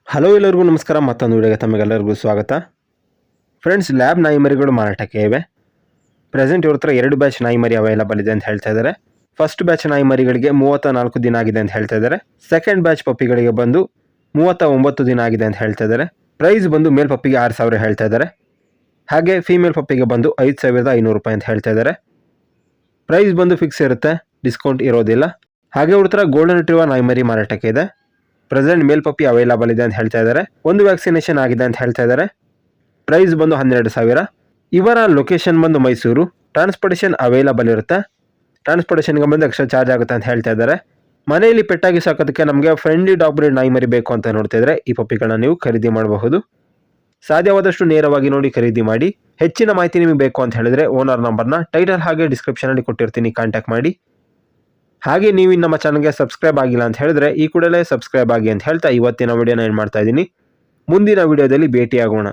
Hello ಎಲ್ಲರಿಗೂ ನಮಸ್ಕಾರ. ಮತ್ತೊಂದು ವಿಡಿಯೋಗೆ ತಮಗೆಲ್ಲರಿಗೂ ಸ್ವಾಗತ. ಫ್ರೆಂಡ್ಸ್, ಲ್ಯಾಬ್ ನಾಯಿಮರಿಗಳು ಮಾರಾಟಕ್ಕೆ ಇವೆ. ಪ್ರೆಸೆಂಟ್ ಇವ್ರ ಹತ್ರ 2 ಬ್ಯಾಚ್ ನಾಯಿಮರಿ ಅವೈಲಬಲ್ ಇದೆ ಅಂತ ಹೇಳ್ತಾ ಇದ್ದಾರೆ. ಫಸ್ಟ್ ಬ್ಯಾಚ್ ನಾಯಿಮರಿಗಳಿಗೆ 34 ದಿನ ಆಗಿದೆ ಅಂತ ಹೇಳ್ತಾ ಇದ್ದಾರೆ. ಸೆಕೆಂಡ್ ಬ್ಯಾಚ್ ಪಪ್ಪಿಗಳಿಗೆ ಬಂದು 39 ದಿನ ಆಗಿದೆ ಅಂತ ಹೇಳ್ತಾ ಇದ್ದಾರೆ. ಪ್ರೈಸ್ ಬಂದು ಮೇಲ್ ಪಪ್ಪಿಗೆ 6000 ಹೇಳ್ತಾ ಇದ್ದಾರೆ. ಹಾಗೆ ಫೀಮೇಲ್ ಪಪ್ಪಿಗೆ ಬಂದು 5500 ರೂಪಾಯಿ ಅಂತ ಹೇಳ್ತಾ ಇದ್ದಾರೆ. ಪ್ರೈಸ್ ಬಂದು ಫಿಕ್ಸ್ ಇರುತ್ತೆ, ಡಿಸ್ಕೌಂಟ್ ಇರೋದಿಲ್ಲ. ಹಾಗೆ ಇವ್ರ ಹತ್ರ ಗೋಲ್ಡನ್ ರಿಟ್ರೀವರ್ ನಾಯಿಮರಿ ಮಾರಾಟಕ್ಕೆ ಇದೆ. ಪ್ರೆಸೆಂಟ್ ಮೇಲ್ ಪಪ್ಪಿ ಅವೈಲಬಲ್ ಇದೆ ಅಂತ ಹೇಳ್ತಾ ಇದ್ದಾರೆ. ಒಂದು ವ್ಯಾಕ್ಸಿನೇಷನ್ ಆಗಿದೆ ಅಂತ ಹೇಳ್ತಾ ಇದ್ದಾರೆ. ಪ್ರೈಸ್ ಬಂದು 12,000. ಇವರ ಲೊಕೇಶನ್ ಬಂದು ಮೈಸೂರು. ಟ್ರಾನ್ಸ್ಪೋರ್ಟೇಷನ್ ಅವೈಲಬಲ್ ಇರುತ್ತೆ. ಟ್ರಾನ್ಸ್ಪೋರ್ಟೇಷನ್ಗೆ ಬಂದು ಎಕ್ಸ್ಟ್ರಾ ಚಾರ್ಜ್ ಆಗುತ್ತೆ ಅಂತ ಹೇಳ್ತಾ ಇದ್ದಾರೆ. ಮನೆಯಲ್ಲಿ ಪೆಟ್ಟಾಗಿ ಸಾಕೋದಕ್ಕೆ ನಮಗೆ ಫ್ರೆಂಡ್ಲಿ ಡಾಗ್ ಬ್ರೀಡ್ ನಾಯಿಮರಿ ಬೇಕು ಅಂತ ನೋಡ್ತಿದ್ರೆ ಈ ಪಪ್ಪಿಗಳನ್ನ ನೀವು ಖರೀದಿ ಮಾಡಬಹುದು. ಸಾಧ್ಯವಾದಷ್ಟು ನೇರವಾಗಿ ನೋಡಿ ಖರೀದಿ ಮಾಡಿ. ಹೆಚ್ಚಿನ ಮಾಹಿತಿ ನಿಮಗೆ ಬೇಕು ಅಂತ ಹೇಳಿದ್ರೆ ಓನರ್ ನಂಬರ್ನ ಟೈಟಲ್ ಹಾಗೆ ಡಿಸ್ಕ್ರಿಪ್ಷನಲ್ಲಿ ಕೊಟ್ಟಿರ್ತೀನಿ, ಕಾಂಟ್ಯಾಕ್ಟ್ ಮಾಡಿ. ಹಾಗೆ ನೀವು ನಮ್ಮ ಚಾನಲ್ಗೆ ಸಬ್ಸ್ಕ್ರೈಬ್ ಆಗಿಲ್ಲ ಅಂತ ಹೇಳಿದ್ರೆ ಈ ಕೂಡಲೇ ಸಬ್ಸ್ಕ್ರೈಬ್ ಆಗಿ ಅಂತ ಹೇಳ್ತಾ ಇವತ್ತಿನ ವಿಡಿಯೋನ ಏನು ಮಾಡ್ತಾ ಇದ್ದೀನಿ. ಮುಂದಿನ ವಿಡಿಯೋದಲ್ಲಿ ಭೇಟಿಯಾಗೋಣ.